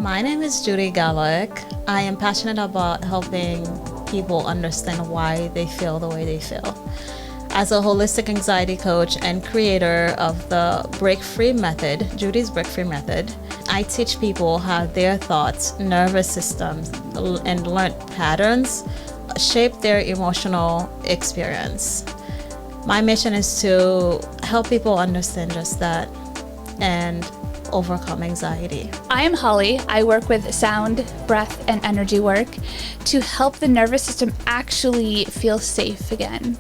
My name is Judy. I am passionate about helping people understand why they feel the way they feel. As a holistic anxiety coach and creator of the Break Free Method, Judy's Break Free Method, I teach people how their thoughts, nervous systems, and learned patterns shape their emotional experience. My mission is to help people understand just that and overcome anxiety. I am Holly. I work with sound, breath, and energy work to help the nervous system actually feel safe again.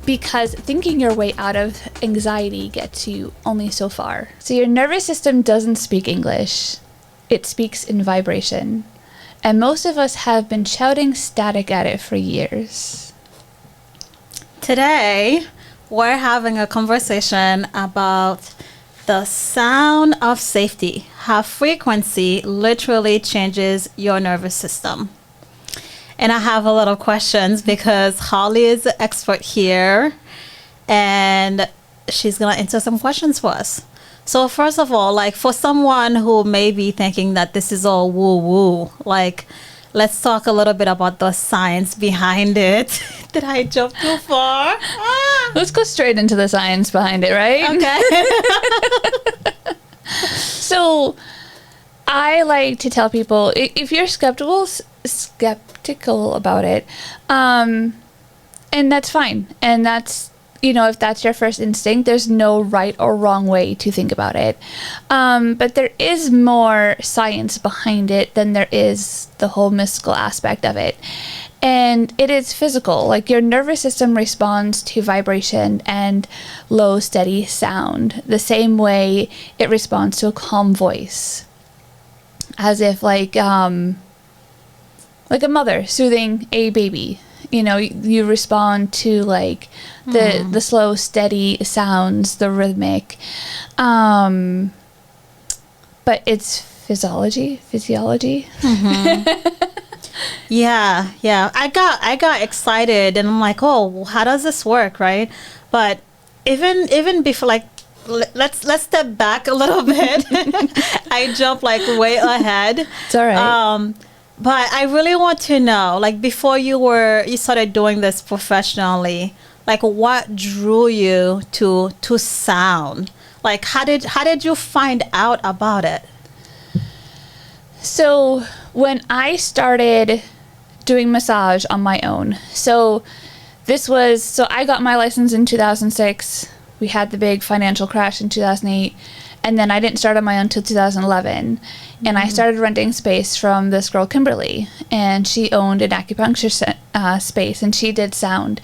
Because thinking your way out of anxiety gets you only so far. So your nervous system doesn't speak English. It speaks in vibration. And most of us have been shouting static at it for years. Today, we're having a conversation about the sound of safety, how frequency literally changes your nervous system. And I have a lot of questions because Holly is the expert here and she's going to answer some questions for us. So first of all, like for someone who may be thinking that this is all woo-woo, like let's talk a little bit about the science behind it. Did I jump too far? Let's go straight into the science behind it, right? Okay. So I like to tell people, if you're skeptical about it, and that's fine. And that's, if that's your first instinct, there's no right or wrong way to think about it. But there is more science behind it than there is the whole mystical aspect of it. And it is physical. Like your nervous system responds to vibration and low, steady sound the same way it responds to a calm voice. As if like a mother soothing a baby. You respond to like the slow, steady sounds, the rhythmic. But it's physiology. Mm-hmm. Yeah. I got excited and I'm like, oh, how does this work, right? But even before, like, let's step back a little bit. I jumped like way ahead. It's all right. But I really want to know, like, before you started doing this professionally, like, what drew you to sound? Like, how did you find out about it? So when I started doing massage on my own, so I got my license in 2006. We had the big financial crash in 2008. And then I didn't start on my own until 2011. And I started renting space from this girl, Kimberly. And she owned an acupuncture space, and she did sound.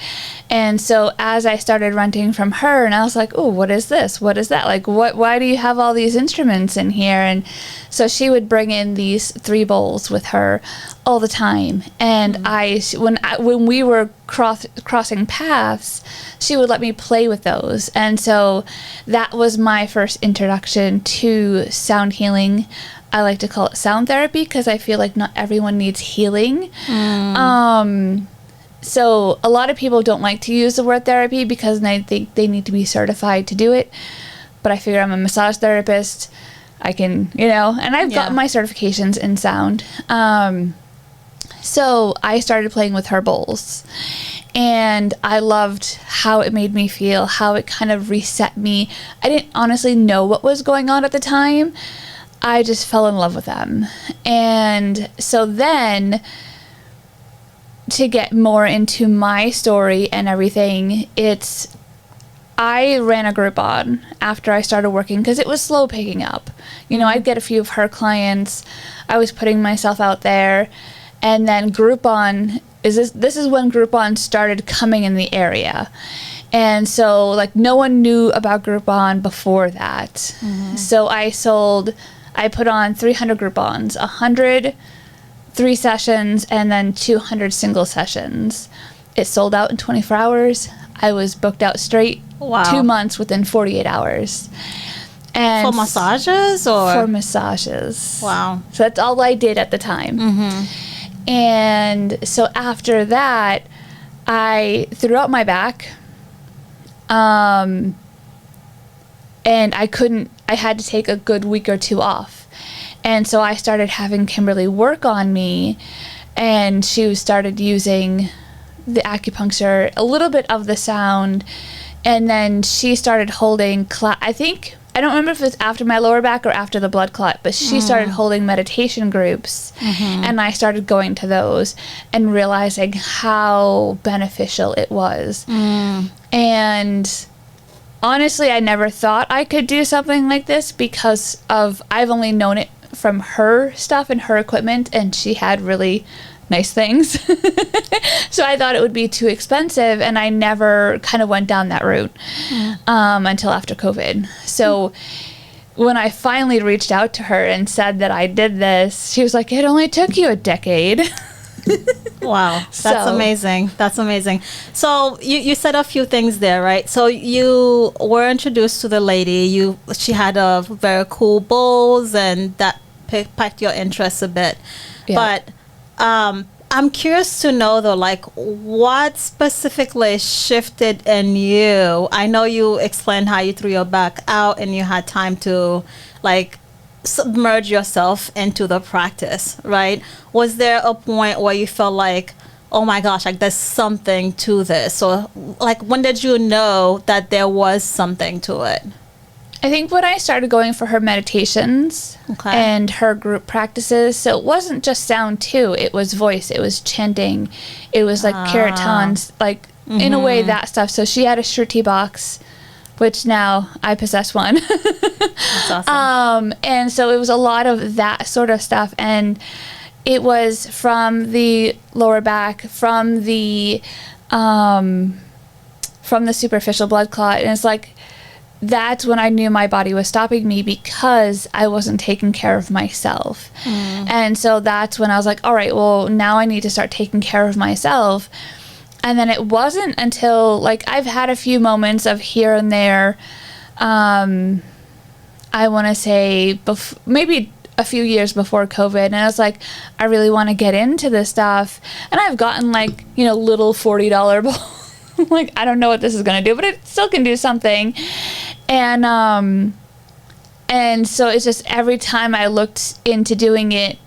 And so as I started renting from her, and I was like, oh, what is this? What is that? Like, why do you have all these instruments in here? And so she would bring in these 3 bowls with her all the time. And when we were crossing paths, she would let me play with those. And so that was my first introduction to sound healing. I like to call it sound therapy because I feel like not everyone needs healing. So a lot of people don't like to use the word therapy because they think they need to be certified to do it. But I figure I'm a massage therapist. I can, and I've got my certifications in sound. So I started playing with her bowls. And I loved how it made me feel, how it kind of reset me. I didn't honestly know what was going on at the time. I just fell in love with them. And so then, to get more into my story and everything, I ran a Groupon after I started working because it was slow picking up. I'd get a few of her clients. I was putting myself out there. And then Groupon, this is when Groupon started coming in the area. And so, like, no one knew about Groupon before that. Mm-hmm. So I put on 300 Groupons, 100 3 sessions, and then 200 single sessions. It sold out in 24 hours. I was booked out straight. Wow. 2 months within 48 hours. And for massages or? For massages. Wow. So that's all I did at the time. Mm-hmm. And so after that, I threw out my back. And I had to take a good week or 2 off. And so I started having Kimberly work on me, and she started using the acupuncture, a little bit of the sound, and then she started holding I don't remember if it was after my lower back or after the blood clot, but she started holding meditation groups, and I started going to those and realizing how beneficial it was. And honestly, I never thought I could do something like this because I've only known it from her stuff and her equipment, and she had really nice things. So I thought it would be too expensive, and I never kind of went down that route until after COVID. So when I finally reached out to her and said that I did this, she was like, it only took you a decade. Wow, that's amazing. That's amazing. So you said a few things there, right? So you were introduced to the lady. She had a very cool bowls, and that piqued your interest a bit. Yeah. But I'm curious to know, though, like, what specifically shifted in you? I know you explained how you threw your back out and you had time to, like, submerge yourself into the practice, right? Was there a point where you felt like, oh my gosh, like there's something to this? Or like, when did you know that there was something to it? I think when I started going for her meditations and her group practices, so it wasn't just sound too, it was voice, it was chanting, it was like kirtans, like in a way that stuff. So she had a Shruti box, which now I possess one. That's awesome. And so it was a lot of that sort of stuff, and it was from the lower back, from the superficial blood clot, and it's like, that's when I knew my body was stopping me because I wasn't taking care of myself. And so that's when I was like, all right, well, now I need to start taking care of myself. And then it wasn't until, like, I've had a few moments of here and there, I want to say maybe a few years before COVID, and I was like, I really want to get into this stuff. And I've gotten, like, little $40 bowls. Like, I don't know what this is going to do, but it still can do something. And so it's just every time I looked into doing it,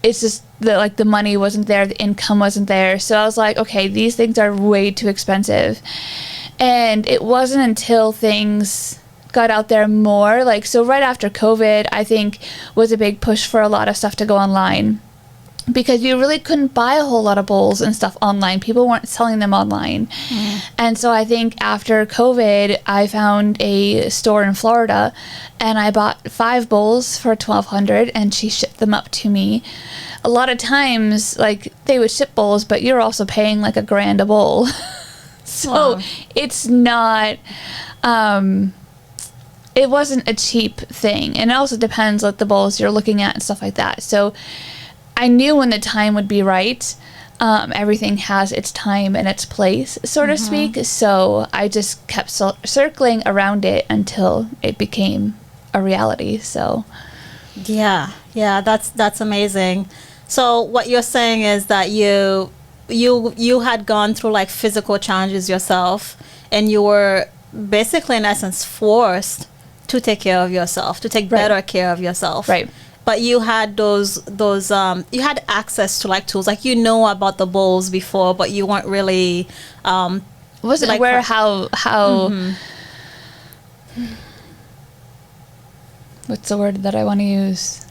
it's just the money wasn't there, the income wasn't there. So I was like, okay, these things are way too expensive. And it wasn't until things got out there more, like, so right after COVID, I think was a big push for a lot of stuff to go online, because you really couldn't buy a whole lot of bowls and stuff online. People weren't selling them online. And so I think after COVID, I found a store in Florida, and I bought 5 bowls for $1,200, and she shipped them up to me. A lot of times, like, they would ship bowls, but you're also paying like $1,000 a bowl. So wow. It's not, it wasn't a cheap thing. And it also depends what the bowls you're looking at and stuff like that. So I knew when the time would be right. Everything has its time and its place, so to speak. So I just kept circling around it until it became a reality. So, yeah, that's amazing. So what you're saying is that you had gone through like physical challenges yourself, and you were basically, in essence, forced to take care of yourself, to take better care of yourself. Right. But you had those you had access to like tools, like about the bowls before, but you weren't really wasn't like aware how what's the word that I want to use?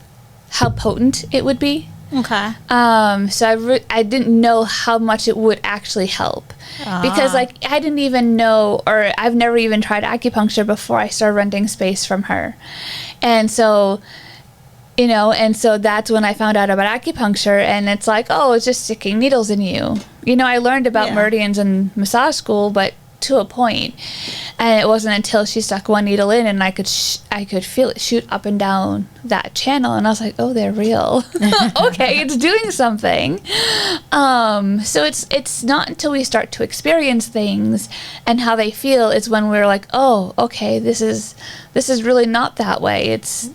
How potent it would be. Okay. So I didn't know how much it would actually help, because like I didn't even know, or I've never even tried acupuncture before I started renting space from her, and so. And so that's when I found out about acupuncture, and it's like, oh, it's just sticking needles in you. I learned about meridians in massage school, but to a point. And it wasn't until she stuck one needle in, and I could feel it shoot up and down that channel, and I was like, oh, they're real. Okay, it's doing something. So it's not until we start to experience things and how they feel is when we're like, oh, okay, this is really not that way. It's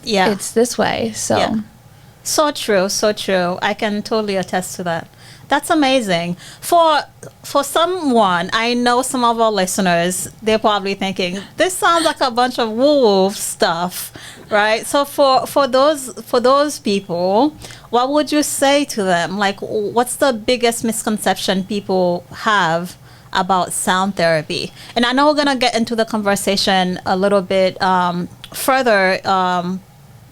this way. So So true, so true. I can totally attest to that. That's amazing. For someone, I know some of our listeners, they're probably thinking, this sounds like a bunch of woo stuff, right? So for those people, what would you say to them? Like, what's the biggest misconception people have about sound therapy? And I know we're gonna get into the conversation a little bit further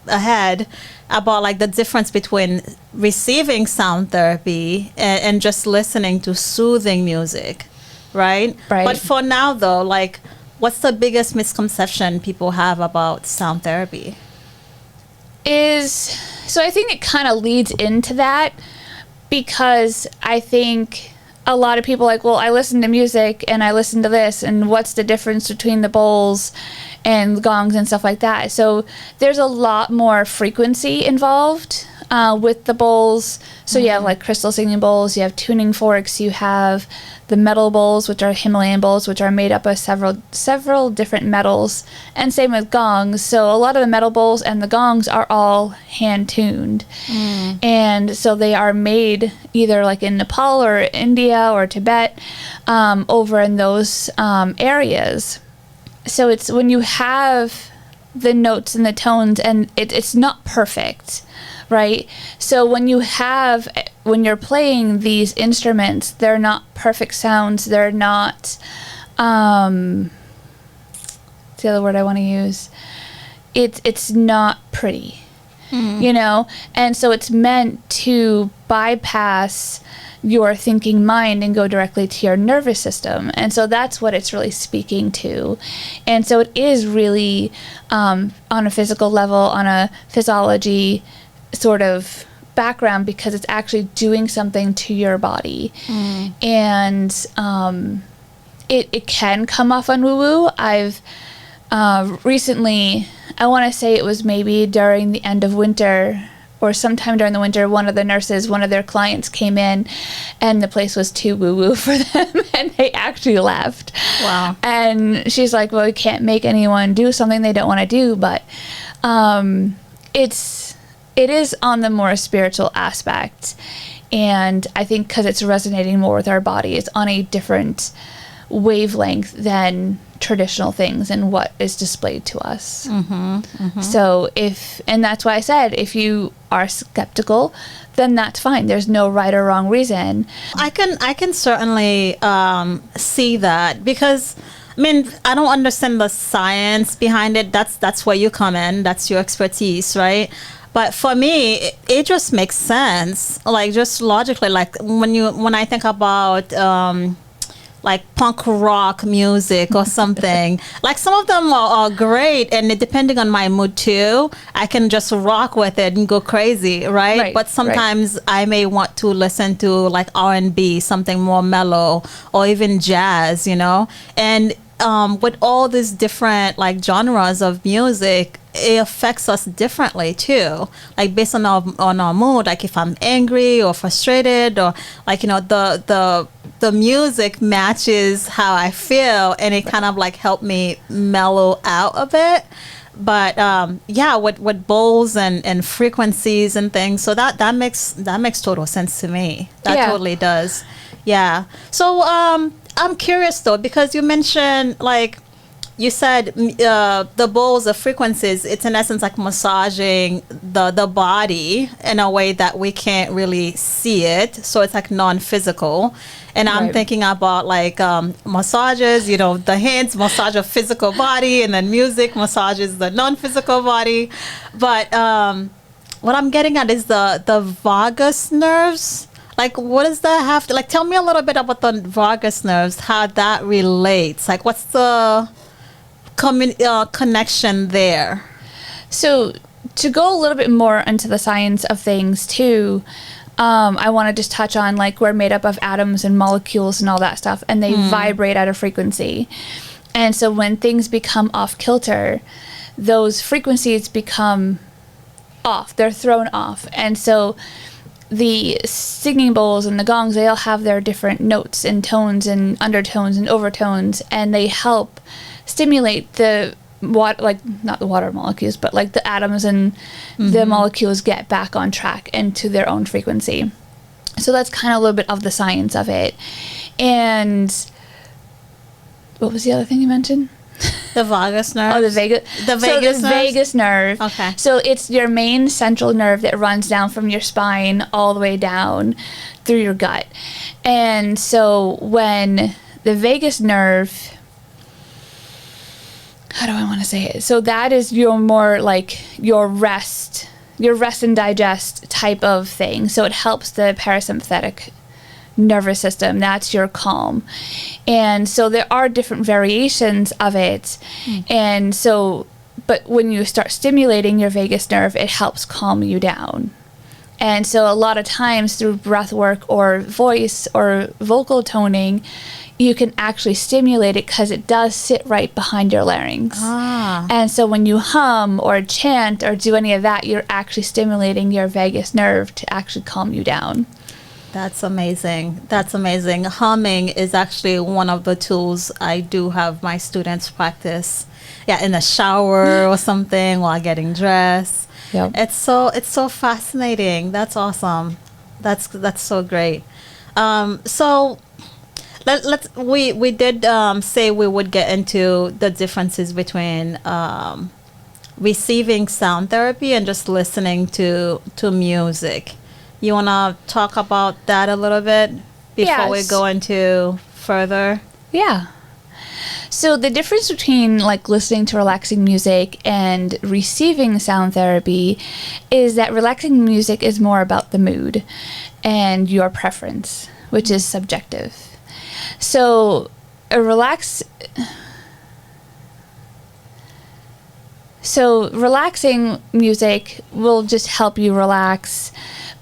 ahead about like the difference between receiving sound therapy and just listening to soothing music, right? Right. But for now though, like, what's the biggest misconception people have about sound therapy? So I think it kind of leads into that, because I think a lot of people are like, well, I listen to music and I listen to this, and what's the difference between the bowls and the gongs and stuff like that? So there's a lot more frequency involved with the bowls. So you have like crystal singing bowls, you have tuning forks, you have the metal bowls, which are Himalayan bowls, which are made up of several different metals, and same with gongs. So a lot of the metal bowls and the gongs are all hand tuned, and so they are made either like in Nepal or India or Tibet, over in those areas. So it's when you have the notes and the tones, and it's not perfect, right? So when you're playing these instruments, they're not perfect sounds. They're not, what's the other word I want to use? It's not pretty, you know? And so it's meant to bypass your thinking mind and go directly to your nervous system. And so that's what it's really speaking to. And so it is really on a physical level, on a physiology sort of background, because it's actually doing something to your body. And it can come off on woo-woo. I've recently, I want to say it was maybe during the end of winter or sometime during the winter, one of their clients came in and the place was too woo-woo for them and they actually left. Wow. And she's like, well, we can't make anyone do something they don't want to do, but it is on the more spiritual aspect. And I think because it's resonating more with our body, it's on a different wavelength than traditional things and what is displayed to us. So and that's why I said, if you are skeptical, then that's fine. There's no right or wrong reason. I can certainly see that, because I mean, I don't understand the science behind it. That's where you come in. That's your expertise, right? But for me, it just makes sense, like just logically. Like when I think about like punk rock music or something, like some of them are great, and depending on my mood too, I can just rock with it and go crazy, right? But sometimes I may want to listen to like R&B, something more mellow, or even jazz, you know. And with all these different like genres of music, it affects us differently too, like based on our mood. Like if I'm angry or frustrated, or like, you know, the music matches how I feel, and it kind of like helped me mellow out a bit. But yeah, with bowls and frequencies and things, so that makes total sense to me. That totally does. Yeah. So I'm curious though, because you mentioned, like you said, the bowls, the frequencies, it's in essence like massaging the body in a way that we can't really see it. So it's like non-physical. And I'm thinking about like massages, you know, the hands massage a physical body, and then music massages the non-physical body. But what I'm getting at is the vagus nerves. Like, what does that have to, like, tell me a little bit about the vagus nerves, how that relates. Like, what's the connection there? So to go a little bit more into the science of things too, I want to just touch on, like, we're made up of atoms and molecules and all that stuff, and they vibrate at a frequency. And so when things become off kilter, those frequencies become off. They're thrown off. And so the singing bowls and the gongs, they all have their different notes and tones and undertones and overtones, and they help stimulate the like not the water molecules, but like the atoms and the molecules get back on track and to their own frequency. So that's kind of a little bit of the science of it. And what was the other thing you mentioned? The vagus nerve. Oh, the vagus. The vagus so the nerves? vagus nerve. Okay. So it's your main central nerve that runs down from your spine all the way down through your gut. And so when the vagus nerve, how do I want to say it? So that is your more like your rest and digest type of thing. So it helps the parasympathetic nervous system. That's your calm. And so there are different variations of it. And so, but when you start stimulating your vagus nerve, it helps calm you down. And so a lot of times through breath work or voice or vocal toning, you can actually stimulate it because it does sit right behind your larynx. And so when you hum or chant or do any of that, you're actually stimulating your vagus nerve to actually calm you down. That's amazing. That's amazing. Humming is actually one of the tools I do have my students practice. Yeah, in the shower or something while getting dressed. Yep. It's so fascinating. That's awesome. That's so great. So we did say we would get into the differences between receiving sound therapy and just listening to music. You want to talk about that a little bit before we go into further? Yeah. So the difference between like listening to relaxing music and receiving sound therapy is that relaxing music is more about the mood and your preference, which is subjective. So relaxing music will just help you relax,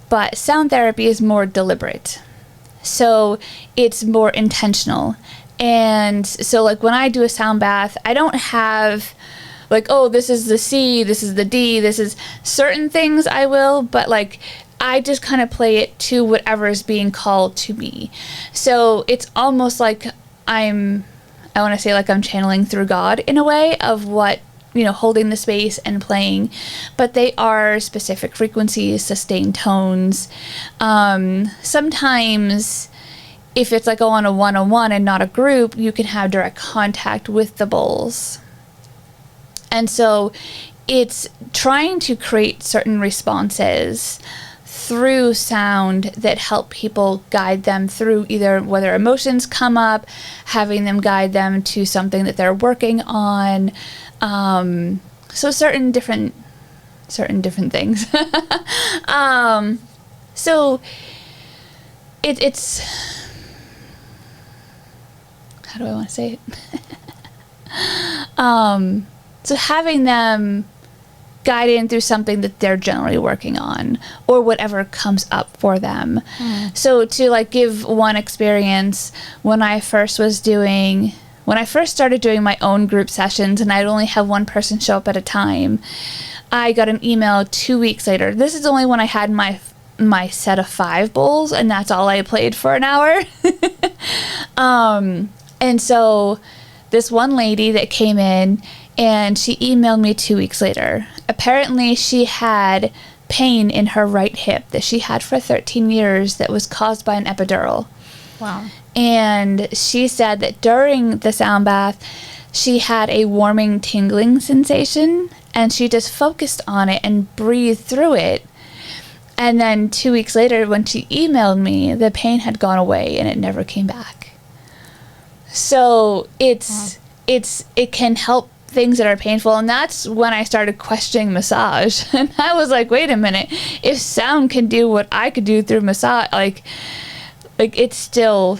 but sound therapy is more deliberate. So it's more intentional. And so like when I do a sound bath, I don't have like, oh, this is the C, this is the D, this is certain things I will, but like I just kind of play it to whatever is being called to me. So it's almost like I want to say like I'm channeling through God in a way of what, holding the space and playing, but they are specific frequencies, sustained tones. Sometimes if it's like on a one-on-one and not a group, you can have direct contact with the bowls. And so it's trying to create certain responses through sound that help people guide them through either whether emotions come up, having them guide them to something that they're working on. So certain different things. So it's how do I want to say it? So having them guide in through something that they're generally working on or whatever comes up for them. So to like give one experience, when I first started doing my own group sessions and I'd only have one person show up at a time, I got an email 2 weeks later. This is only when I had my set of 5 bowls, and that's all I played for an hour. And so this one lady that came in, and she emailed me 2 weeks later. Apparently she had pain in her right hip that she had for 13 years that was caused by an epidural. Wow. And she said that during the sound bath, she had a warming, tingling sensation, and she just focused on it and breathed through it. And then 2 weeks later, when she emailed me, the pain had gone away and it never came back. So it can help things that are painful, and that's when I started questioning massage. And I was like, wait a minute, if sound can do what I could do through massage, like it's still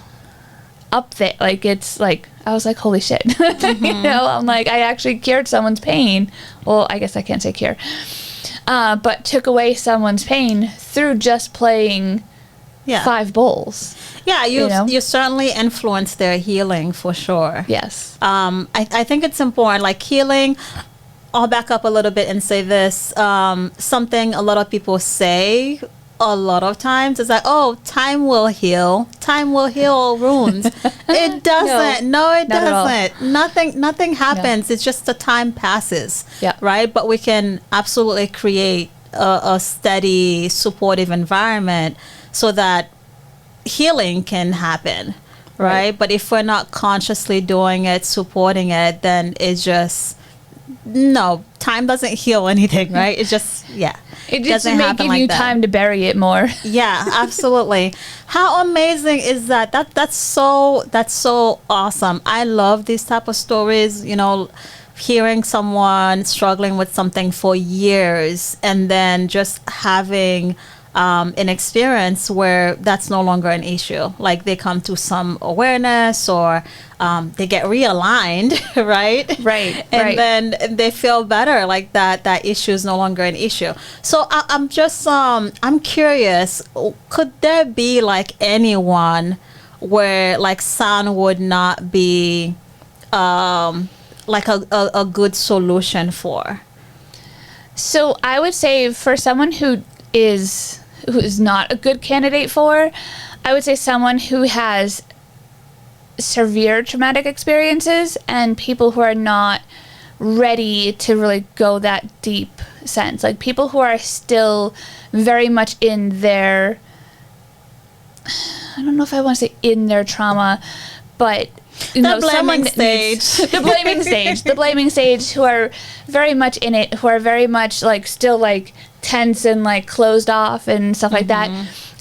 up there. Like it's like I was like, holy shit. I'm like, I actually cured someone's pain. Well, I guess I can't say cure, but took away someone's pain through just playing 5 bowls. Yeah, you certainly influence their healing for sure. Yes. I think it's important, like healing. I'll back up a little bit and say this. Something a lot of people say a lot of times it's like, oh, time will heal all wounds. It doesn't. No, it doesn't. Nothing happens. It's just the time passes. Yeah. Right. But we can absolutely create a steady, supportive environment so that healing can happen. Right. But if we're not consciously doing it, supporting it, then it's just, no, time doesn't heal anything, right? It's just, it just may give you time to bury it more. Yeah, absolutely. How amazing is that? That's so awesome. I love these type of stories, hearing someone struggling with something for years and then just having an experience where that's no longer an issue. Like they come to some awareness or they get realigned, right? Right. And then they feel better, like that issue is no longer an issue. So I'm just, I'm curious, could there be like anyone where like sound would not be like a good solution for? So I would say for someone who is not a good candidate for, I would say someone who has severe traumatic experiences and people who are not ready to really go that deep sense. Like people who are still very much in their, I don't know if I want to say in their trauma, but the blaming stage, who are very much in it, who are very much like still like tense and like closed off and stuff like that.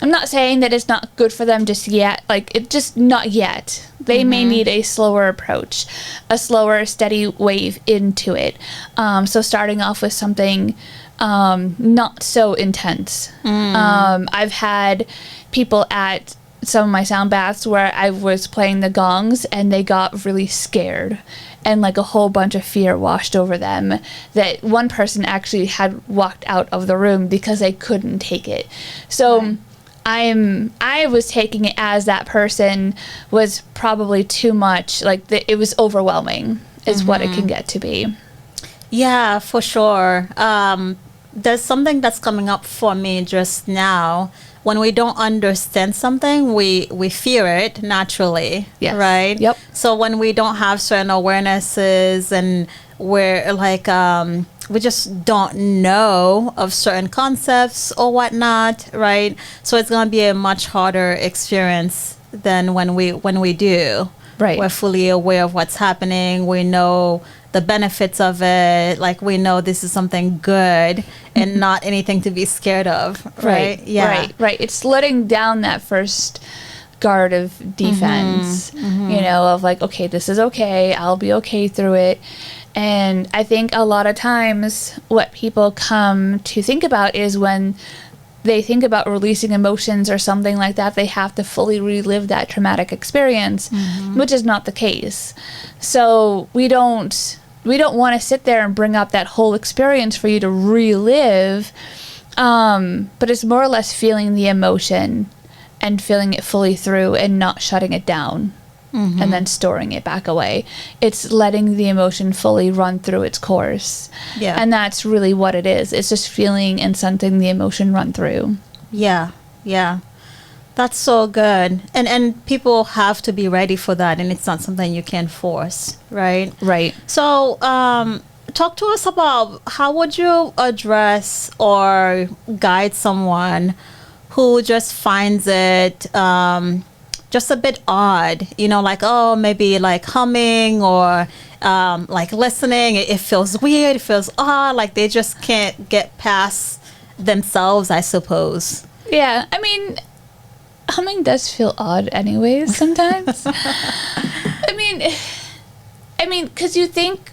I'm not saying that it's not good for them just yet, like it just not yet. They may need a slower approach, a slower steady wave into it. So starting off with something not so intense. I've had people at some of my sound baths where I was playing the gongs and they got really scared and like a whole bunch of fear washed over them, that one person actually had walked out of the room because they couldn't take it. So I was taking it as that person was probably too much, like it was overwhelming is what it can get to be. Yeah, for sure. There's something that's coming up for me just now. When we don't understand something, we fear it naturally, right? Yep. So when we don't have certain awarenesses and we're like, we just don't know of certain concepts or whatnot, right? So it's going to be a much harder experience than when we do. Right. We're fully aware of what's happening. We know the benefits of it. Like we know this is something good and not anything to be scared of. Right. Yeah. Right. It's letting down that first guard of defense, of like, okay, this is okay. I'll be okay through it. And I think a lot of times what people come to think about is when they think about releasing emotions or something like that, they have to fully relive that traumatic experience, which is not the case. So we don't want to sit there and bring up that whole experience for you to relive, but it's more or less feeling the emotion and feeling it fully through and not shutting it down and then storing it back away. It's letting the emotion fully run through its course. Yeah. And that's really what it is. It's just feeling and letting the emotion run through. Yeah. Yeah. That's so good. And people have to be ready for that, and it's not something you can force, right? Right. So, talk to us about how would you address or guide someone who just finds it just a bit odd, like, oh, maybe like humming or like listening. It feels weird. It feels odd. Like they just can't get past themselves, I suppose. Yeah. I mean, humming does feel odd anyways sometimes. I mean, because you think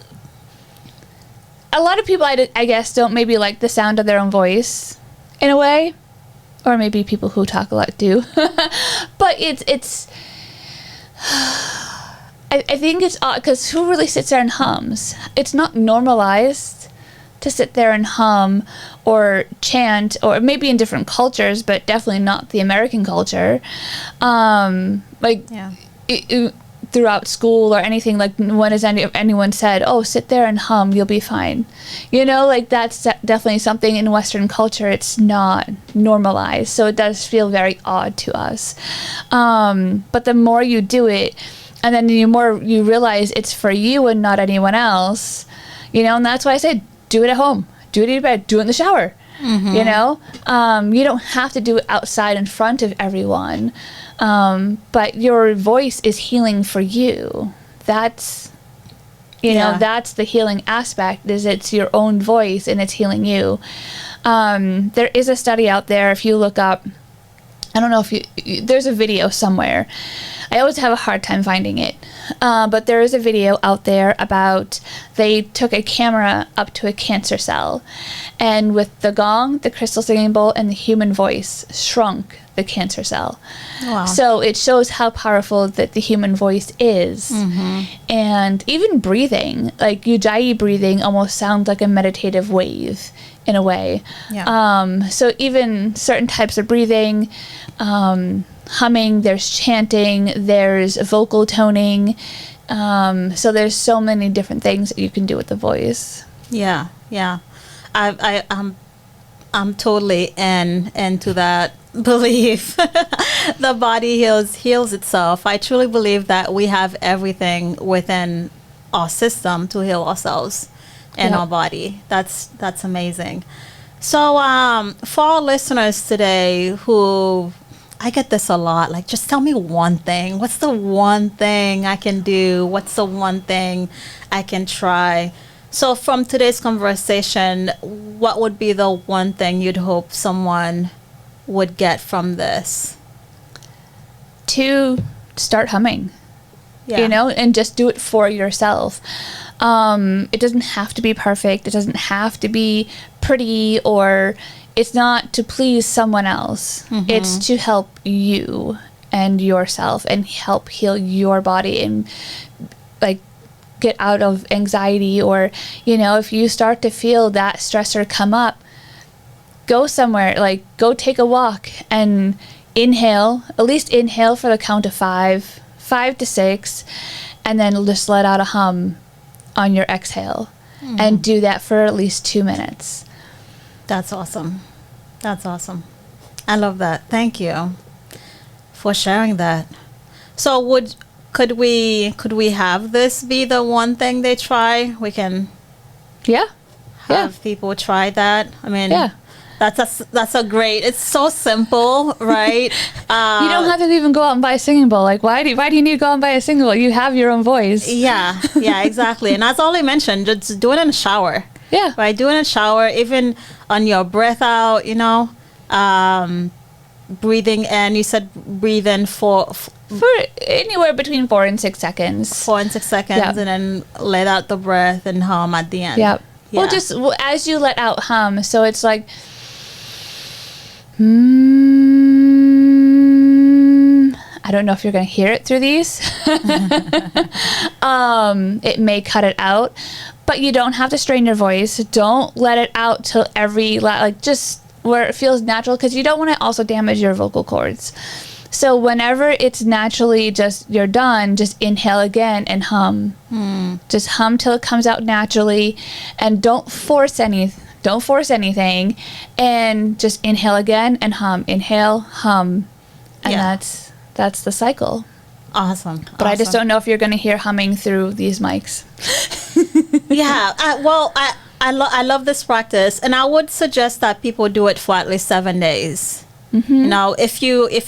a lot of people, I guess, don't maybe like the sound of their own voice in a way. Or maybe people who talk a lot do. But it's I think it's odd because who really sits there and hums? It's not normalized to sit there and hum or chant, or maybe in different cultures, but definitely not the American culture. throughout school or anything, like when has anyone said, oh, sit there and hum, you'll be fine. Like that's definitely something in Western culture, it's not normalized. So it does feel very odd to us. But the more you do it, and then the more you realize it's for you and not anyone else, and that's why I say do it at home, do it in your bed, do it in the shower. You don't have to do it outside in front of everyone. But your voice is healing for you. That's, that's the healing aspect, is it's your own voice and it's healing you. There is a study out there, if you look up, I don't know if there's a video somewhere. I always have a hard time finding it. But there is a video out there about, they took a camera up to a cancer cell, and with the gong, the crystal singing bowl, and the human voice shrunk the cancer cell. Wow. So it shows how powerful that the human voice is. And even breathing, like Ujjayi breathing almost sounds like a meditative wave in a way. Yeah. So even certain types of breathing, humming, there's chanting, there's vocal toning. So there's so many different things that you can do with the voice. Yeah. I'm totally into that belief. The body heals itself. I truly believe that we have everything within our system to heal ourselves and our body. That's amazing. So for our listeners today who, I get this a lot, like, just tell me one thing. What's the one thing I can do? What's the one thing I can try? So from today's conversation, what would be the one thing you'd hope someone would get from this? To start humming, and just do it for yourself. It doesn't have to be perfect. It doesn't have to be pretty, or it's not to please someone else. It's to help you and yourself and help heal your body and like get out of anxiety, or if you start to feel that stressor come up, go somewhere, like go take a walk and inhale, at least inhale for the count of 5 to 6, and then just let out a hum on your exhale, and do that for at least 2 minutes. That's awesome. I love that. Thank you for sharing that. So could we have this be the one thing they try? We can have people try that. I mean, that's a great, it's so simple, right? You don't have to even go out and buy a singing bowl. Like, why do you need to go out and buy a singing bowl? You have your own voice. Yeah, exactly. And as Ollie mentioned, just do it in the shower. Yeah. Right, do it in the shower, even on your breath out, breathing in. You said breathe in for anywhere between 4 and 6 seconds. 4 and 6 seconds, and then let out the breath and hum at the end. Yep. Yeah. Well, just as you let out, hum. So it's like, I don't know if you're going to hear it through these. It may cut it out, but you don't have to strain your voice. Don't let it out till just where it feels natural, because you don't want to also damage your vocal cords. So whenever it's naturally just you're done, just inhale again and hum. Just hum till it comes out naturally, and don't force anything, and just inhale again and hum. Inhale, hum, and that's the cycle. Awesome. But I just don't know if you're going to hear humming through these mics. I love this practice, and I would suggest that people do it for at least 7 days. If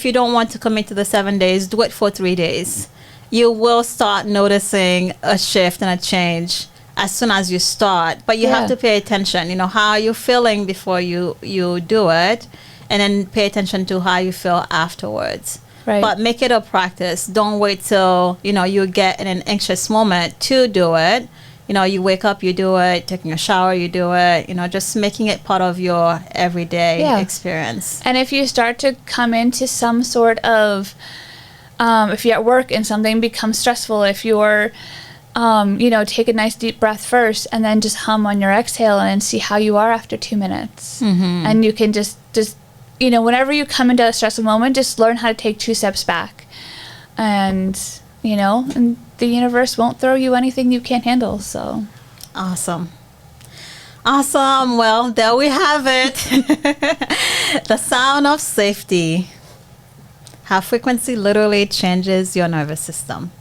you don't want to commit to the 7 days, do it for 3 days. You will start noticing a shift and a change as soon as you start, but you have to pay attention. How are you feeling before you do it, and then pay attention to how you feel afterwards. Right. But make it a practice. Don't wait till you get in an anxious moment to do it. You wake up, you do it. Taking a shower, you do it. Just making it part of your everyday experience. And if you start to come into some sort of, if you're at work and something becomes stressful, if you're, take a nice deep breath first, and then just hum on your exhale, and see how you are after 2 minutes. And you can just whenever you come into a stressful moment, just learn how to take 2 steps back, and and the universe won't throw you anything you can't handle. So Awesome. Awesome. Well, there we have it. The sound of safety. How frequency literally changes your nervous system.